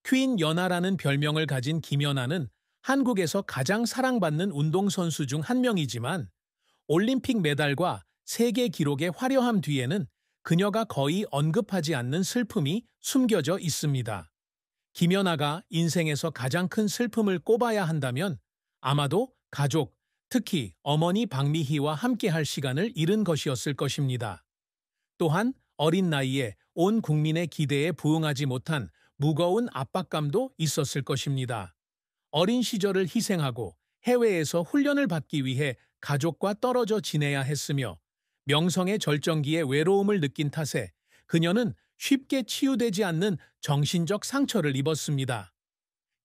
퀸 연하라는 별명을 가진 김연아는 한국에서 가장 사랑받는 운동선수 중 한 명이지만 올림픽 메달과 세계 기록의 화려함 뒤에는 그녀가 거의 언급하지 않는 슬픔이 숨겨져 있습니다. 김연아가 인생에서 가장 큰 슬픔을 꼽아야 한다면 아마도 가족, 특히 어머니 박미희와 함께할 시간을 잃은 것이었을 것입니다. 또한 어린 나이에 온 국민의 기대에 부응하지 못한 무거운 압박감도 있었을 것입니다. 어린 시절을 희생하고 해외에서 훈련을 받기 위해 가족과 떨어져 지내야 했으며 명성의 절정기에 외로움을 느낀 탓에 그녀는 쉽게 치유되지 않는 정신적 상처를 입었습니다.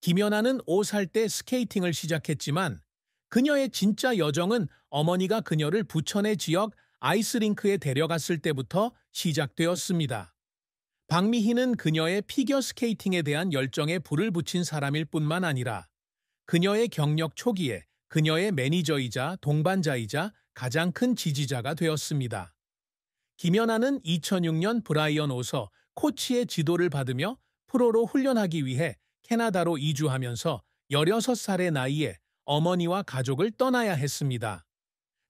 김연아는 5살 때 스케이팅을 시작했지만 그녀의 진짜 여정은 어머니가 그녀를 부천의 지역 아이스링크에 데려갔을 때부터 시작되었습니다. 박미희는 그녀의 피겨스케이팅에 대한 열정에 불을 붙인 사람일 뿐만 아니라 그녀의 경력 초기에 그녀의 매니저이자 동반자이자 가장 큰 지지자가 되었습니다. 김연아는 2006년 브라이언 오서 코치의 지도를 받으며 프로로 훈련하기 위해 캐나다로 이주하면서 16살의 나이에 어머니와 가족을 떠나야 했습니다.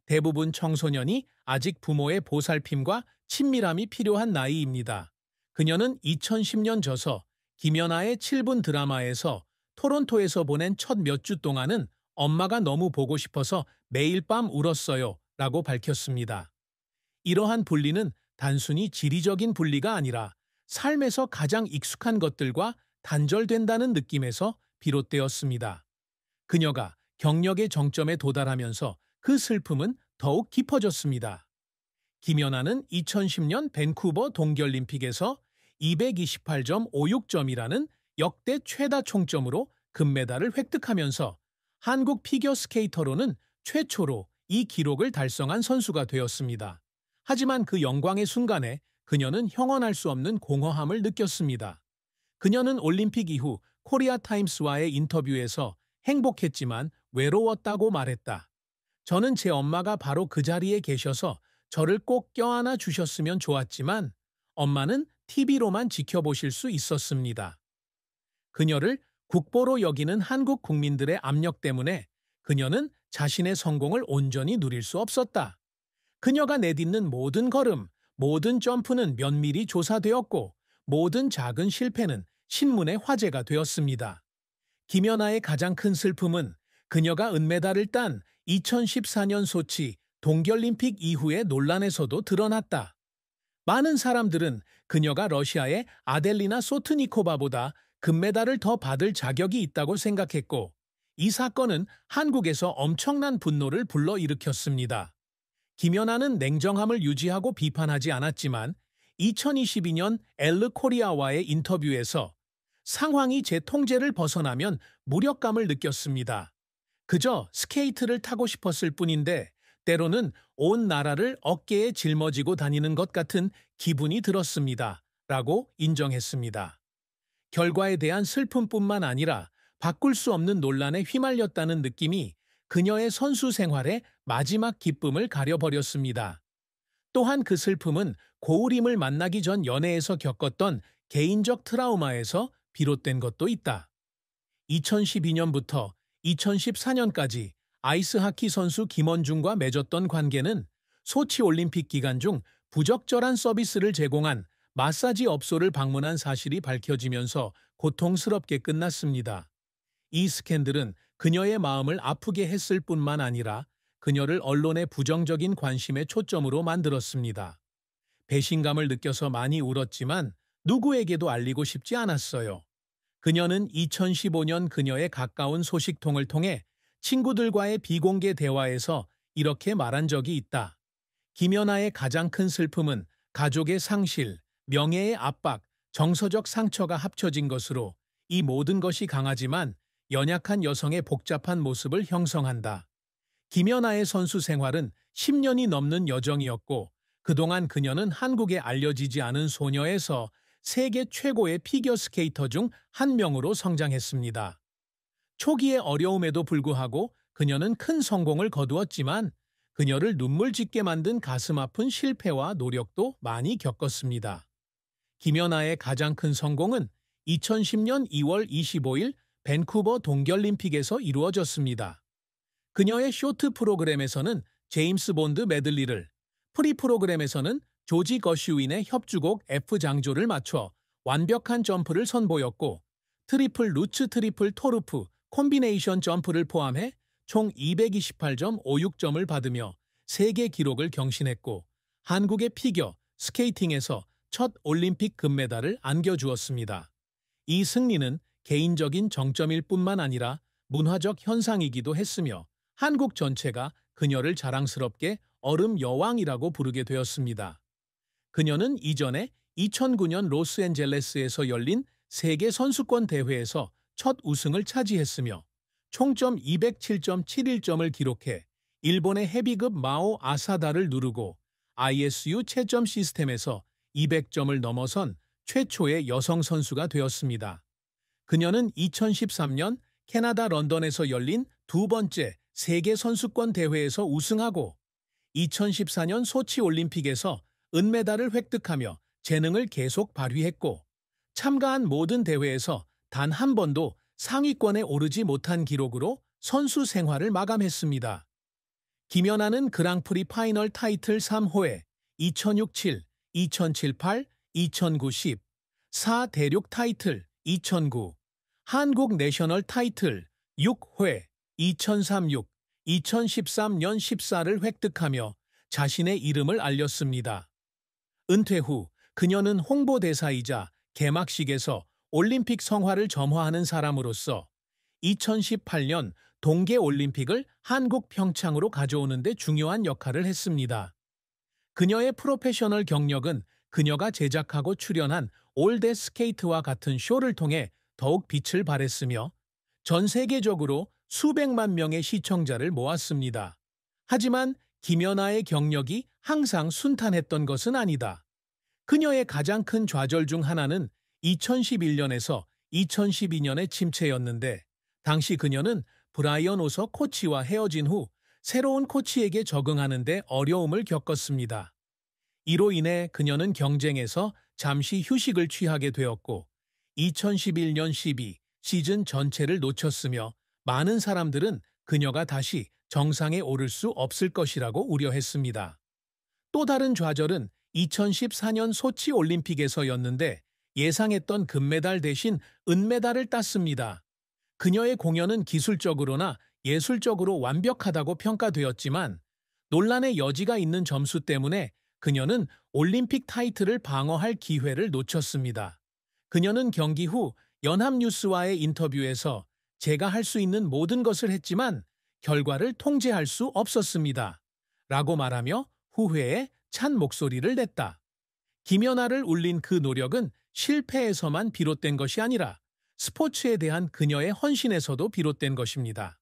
대부분 청소년이 아직 부모의 보살핌과 친밀함이 필요한 나이입니다. 그녀는 2010년 저서 김연아의 7분 드라마에서 토론토에서 보낸 첫 몇 주 동안은 엄마가 너무 보고 싶어서 매일 밤 울었어요 라고 밝혔습니다. 이러한 분리는 단순히 지리적인 분리가 아니라 삶에서 가장 익숙한 것들과 단절된다는 느낌에서 비롯되었습니다. 그녀가 경력의 정점에 도달하면서 그 슬픔은 더욱 깊어졌습니다. 김연아는 2010년 밴쿠버 동계올림픽에서 228.56점이라는 역대 최다 총점으로 금메달을 획득하면서 한국 피겨스케이터로는 최초로 이 기록을 달성한 선수가 되었습니다. 하지만 그 영광의 순간에 그녀는 형언할 수 없는 공허함을 느꼈습니다. 그녀는 올림픽 이후 코리아 타임스와의 인터뷰에서 행복했지만 외로웠다고 말했다. 저는 제 엄마가 바로 그 자리에 계셔서 저를 꼭 껴안아 주셨으면 좋았지만 엄마는 TV로만 지켜보실 수 있었습니다. 그녀를 국보로 여기는 한국 국민들의 압력 때문에 그녀는 자신의 성공을 온전히 누릴 수 없었다. 그녀가 내딛는 모든 걸음, 모든 점프는 면밀히 조사되었고 모든 작은 실패는 신문의 화제가 되었습니다. 김연아의 가장 큰 슬픔은 그녀가 은메달을 딴 2014년 소치 동계올림픽 이후의 논란에서도 드러났다. 많은 사람들은 그녀가 러시아의 아델리나 소트니코바보다 금메달을 더 받을 자격이 있다고 생각했고 이 사건은 한국에서 엄청난 분노를 불러일으켰습니다. 김연아는 냉정함을 유지하고 비판하지 않았지만 2022년 엘르 코리아와의 인터뷰에서 상황이 제 통제를 벗어나면 무력감을 느꼈습니다. 그저 스케이트를 타고 싶었을 뿐인데 때로는 온 나라를 어깨에 짊어지고 다니는 것 같은 기분이 들었습니다. 라고 인정했습니다. 결과에 대한 슬픔뿐만 아니라 바꿀 수 없는 논란에 휘말렸다는 느낌이 그녀의 선수 생활의 마지막 기쁨을 가려버렸습니다. 또한 그 슬픔은 고우림을 만나기 전 연애에서 겪었던 개인적 트라우마에서 비롯된 것도 있다. 2012년부터 2014년까지 아이스하키 선수 김원중과 맺었던 관계는 소치 올림픽 기간 중 부적절한 서비스를 제공한 마사지 업소를 방문한 사실이 밝혀지면서 고통스럽게 끝났습니다. 이 스캔들은 그녀의 마음을 아프게 했을 뿐만 아니라 그녀를 언론의 부정적인 관심의 초점으로 만들었습니다. 배신감을 느껴서 많이 울었지만 누구에게도 알리고 싶지 않았어요. 그녀는 2015년 그녀의 가까운 소식통을 통해 친구들과의 비공개 대화에서 이렇게 말한 적이 있다. 김연아의 가장 큰 슬픔은 가족의 상실, 명예의 압박, 정서적 상처가 합쳐진 것으로 이 모든 것이 강하지만 연약한 여성의 복잡한 모습을 형성한다. 김연아의 선수 생활은 10년이 넘는 여정이었고 그동안 그녀는 한국에 알려지지 않은 소녀에서 세계 최고의 피겨스케이터 중 한 명으로 성장했습니다. 초기의 어려움에도 불구하고 그녀는 큰 성공을 거두었지만 그녀를 눈물 짓게 만든 가슴 아픈 실패와 노력도 많이 겪었습니다. 김연아의 가장 큰 성공은 2010년 2월 25일 밴쿠버 동계올림픽에서 이루어졌습니다. 그녀의 쇼트 프로그램에서는 제임스 본드 메들리를, 프리 프로그램에서는 조지 거슈윈의 협주곡 F장조를 맞춰 완벽한 점프를 선보였고, 트리플 루츠 트리플 토르프 콤비네이션 점프를 포함해 총 228.56점을 받으며 세계 기록을 경신했고, 한국의 피겨 스케이팅에서 첫 올림픽 금메달을 안겨주었습니다. 이 승리는 개인적인 정점일 뿐만 아니라 문화적 현상이기도 했으며 한국 전체가 그녀를 자랑스럽게 얼음 여왕이라고 부르게 되었습니다. 그녀는 이전에 2009년 로스앤젤레스에서 열린 세계 선수권 대회에서 첫 우승을 차지했으며 총점 207.71점을 기록해 일본의 헤비급 마오 아사다를 누르고 ISU 채점 시스템에서 200점을 넘어선 최초의 여성 선수가 되었습니다. 그녀는 2013년 캐나다 런던에서 열린 두 번째 세계 선수권 대회에서 우승하고 2014년 소치 올림픽에서 은메달을 획득하며 재능을 계속 발휘했고, 참가한 모든 대회에서 단 한 번도 상위권에 오르지 못한 기록으로 선수 생활을 마감했습니다. 김연아는 그랑프리 파이널 타이틀 3회, 2006-7, 2007-8, 2009-10, 4대륙 타이틀 2009, 한국 내셔널 타이틀 6회, 2003-6, 2013년 14를 획득하며 자신의 이름을 알렸습니다. 은퇴 후 그녀는 홍보대사이자 개막식에서 올림픽 성화를 점화하는 사람으로서 2018년 동계올림픽을 한국 평창으로 가져오는 데 중요한 역할을 했습니다. 그녀의 프로페셔널 경력은 그녀가 제작하고 출연한 올댓 스케이트와 같은 쇼를 통해 더욱 빛을 발했으며 전 세계적으로 수백만 명의 시청자를 모았습니다. 하지만 김연아의 경력이 항상 순탄했던 것은 아니다. 그녀의 가장 큰 좌절 중 하나는 2011년에서 2012년의 침체였는데, 당시 그녀는 브라이언 오서 코치와 헤어진 후 새로운 코치에게 적응하는 데 어려움을 겪었습니다. 이로 인해 그녀는 경쟁에서 잠시 휴식을 취하게 되었고 2011년 12 시즌 전체를 놓쳤으며 많은 사람들은 그녀가 다시 정상에 오를 수 없을 것이라고 우려했습니다. 또 다른 좌절은 2014년 소치 올림픽에서였는데 예상했던 금메달 대신 은메달을 땄습니다. 그녀의 공연은 기술적으로나 예술적으로 완벽하다고 평가되었지만 논란의 여지가 있는 점수 때문에 그녀는 올림픽 타이틀을 방어할 기회를 놓쳤습니다. 그녀는 경기 후 연합뉴스와의 인터뷰에서 제가 할 수 있는 모든 것을 했지만 결과를 통제할 수 없었습니다. 라고 말하며 후회에 찬 목소리를 냈다. 김연아를 울린 그 노력은 실패에서만 비롯된 것이 아니라 스포츠에 대한 그녀의 헌신에서도 비롯된 것입니다.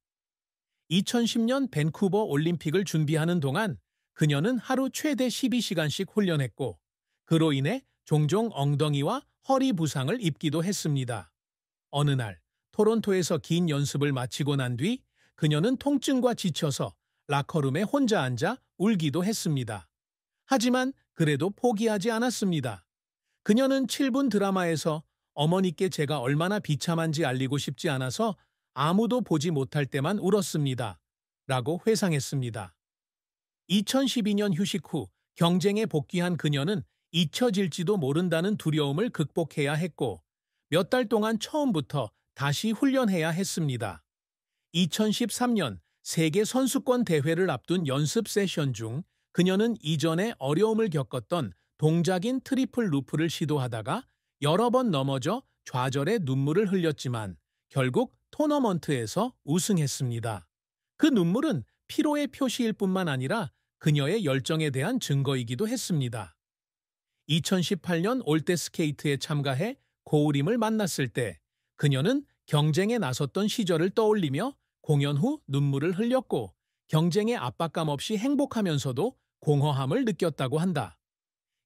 2010년 밴쿠버 올림픽을 준비하는 동안 그녀는 하루 최대 12시간씩 훈련했고 그로 인해 종종 엉덩이와 허리 부상을 입기도 했습니다. 어느 날 토론토에서 긴 연습을 마치고 난 뒤 그녀는 통증과 지쳐서 라커룸에 혼자 앉아 울기도 했습니다. 하지만 그래도 포기하지 않았습니다. 그녀는 7분 드라마에서 어머니께 제가 얼마나 비참한지 알리고 싶지 않아서 아무도 보지 못할 때만 울었습니다. 라고 회상했습니다. 2012년 휴식 후 경쟁에 복귀한 그녀는 잊혀질지도 모른다는 두려움을 극복해야 했고 몇 달 동안 처음부터 다시 훈련해야 했습니다. 2013년 세계 선수권 대회를 앞둔 연습 세션 중 그녀는 이전에 어려움을 겪었던 동작인 트리플 루프를 시도하다가 여러 번 넘어져 좌절의 눈물을 흘렸지만 결국 토너먼트에서 우승했습니다. 그 눈물은 피로의 표시일 뿐만 아니라 그녀의 열정에 대한 증거이기도 했습니다. 2018년 올댓스케이트에 참가해 고우림을 만났을 때 그녀는 경쟁에 나섰던 시절을 떠올리며 공연 후 눈물을 흘렸고 경쟁에 압박감 없이 행복하면서도 공허함을 느꼈다고 한다.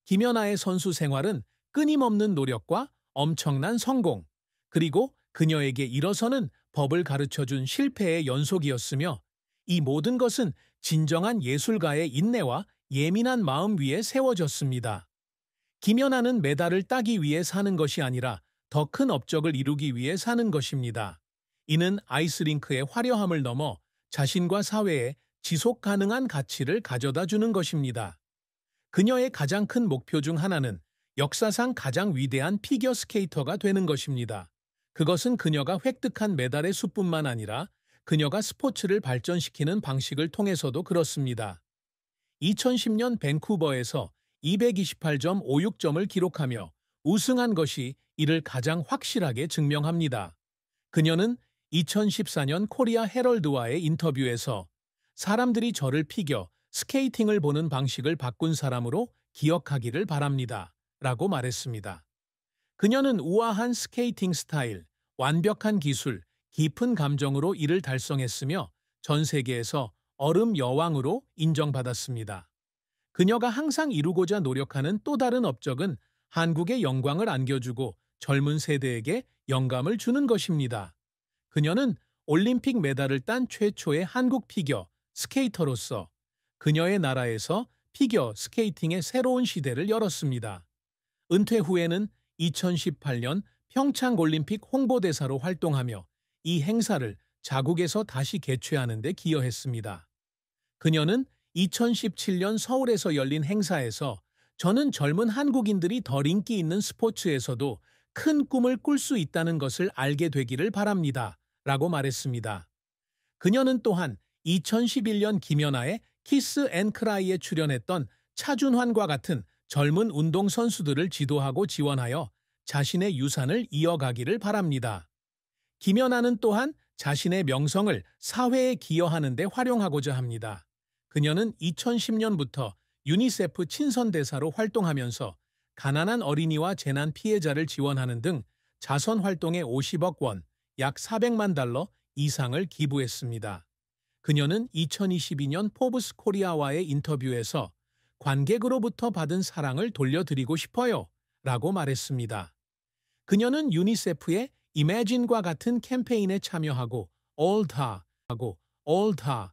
김연아의 선수 생활은 끊임없는 노력과 엄청난 성공, 그리고 그녀에게 일어서는 법을 가르쳐준 실패의 연속이었으며 이 모든 것은 진정한 예술가의 인내와 예민한 마음 위에 세워졌습니다. 김연아는 메달을 따기 위해 사는 것이 아니라 더 큰 업적을 이루기 위해 사는 것입니다. 이는 아이스링크의 화려함을 넘어 자신과 사회에 지속 가능한 가치를 가져다 주는 것입니다. 그녀의 가장 큰 목표 중 하나는 역사상 가장 위대한 피겨스케이터가 되는 것입니다. 그것은 그녀가 획득한 메달의 수뿐만 아니라 그녀가 스포츠를 발전시키는 방식을 통해서도 그렇습니다. 2010년 밴쿠버에서 228.56점을 기록하며 우승한 것이 이를 가장 확실하게 증명합니다. 그녀는 2014년 코리아 헤럴드와의 인터뷰에서 사람들이 저를 피겨 스케이팅을 보는 방식을 바꾼 사람으로 기억하기를 바랍니다. 라고 말했습니다. 그녀는 우아한 스케이팅 스타일, 완벽한 기술, 깊은 감정으로 이를 달성했으며 전 세계에서 얼음 여왕으로 인정받았습니다. 그녀가 항상 이루고자 노력하는 또 다른 업적은 한국의 영광을 안겨주고 젊은 세대에게 영감을 주는 것입니다. 그녀는 올림픽 메달을 딴 최초의 한국 피겨 스케이터로서 그녀의 나라에서 피겨 스케이팅의 새로운 시대를 열었습니다. 은퇴 후에는 2018년 평창 올림픽 홍보대사로 활동하며 이 행사를 자국에서 다시 개최하는 데 기여했습니다. 그녀는 2017년 서울에서 열린 행사에서 저는 젊은 한국인들이 덜 인기 있는 스포츠에서도 큰 꿈을 꿀 수 있다는 것을 알게 되기를 바랍니다. 라고 말했습니다. 그녀는 또한 2011년 김연아의 키스 앤 크라이에 출연했던 차준환과 같은 젊은 운동선수들을 지도하고 지원하여 자신의 유산을 이어가기를 바랍니다. 김연아는 또한 자신의 명성을 사회에 기여하는 데 활용하고자 합니다. 그녀는 2010년부터 유니세프 친선대사로 활동하면서 가난한 어린이와 재난 피해자를 지원하는 등 자선 활동에 50억 원, 약 400만 달러 이상을 기부했습니다. 그녀는 2022년 포브스 코리아와의 인터뷰에서 관객으로부터 받은 사랑을 돌려드리고 싶어요 라고 말했습니다. 그녀는 유니세프의 Imagine과 같은 캠페인에 참여하고 All Da